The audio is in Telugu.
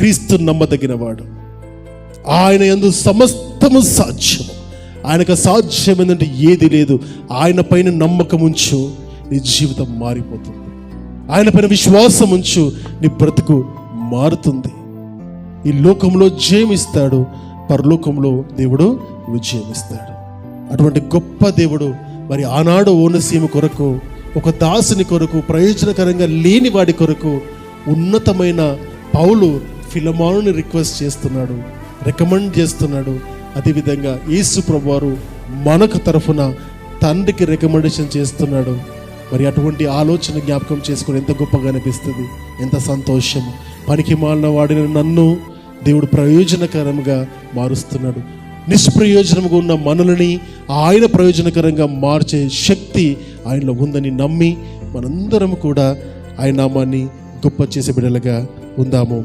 క్రీస్తు నమ్మదగినవాడు, ఆయన యందు సమస్తము సాధ్యము. ఆయనకు అసాధ్యమైందంటే ఏది లేదు. ఆయన పైన నమ్మకం ఉంచు, నీ జీవితం మారిపోతుంది. ఆయన పైన విశ్వాసం ఉంచు, నీ బ్రతుకు మారుతుంది. ఈ లోకంలో జయమిస్తాడు, పరలోకంలో దేవుడు విజయమిస్తాడు. అటువంటి గొప్ప దేవుడు మరి ఆనాడు ఓనసీమ కొరకు, ఒక దాసుని కొరకు, ప్రయోజనకరంగా లేని వాడి కొరకు ఉన్నతమైన పౌలు ఫిలమోనుని రిక్వెస్ట్ చేస్తున్నాడు, రికమెండ్ చేస్తున్నాడు. అదేవిధంగా యేసు ప్రభువారు మనకు తరఫున తండ్రికి రికమెండేషన్ చేస్తున్నాడు. మరి అటువంటి ఆలోచన జ్ఞాపకం చేసుకుని ఎంత గొప్పగా అనిపిస్తుంది, ఎంత సంతోషము. పనికి మాలిన వాడిని నన్ను దేవుడు ప్రయోజనకరంగా మారుస్తున్నాడు. నిష్ప్రయోజనంగా ఉన్న మనల్ని ఆయన ప్రయోజనకరంగా మార్చే శక్తి ఆయనలో ఉందని నమ్మి మనందరం కూడా ఆయన నామాన్ని గొప్ప చేసే బిడ్డలుగా ఉందాము.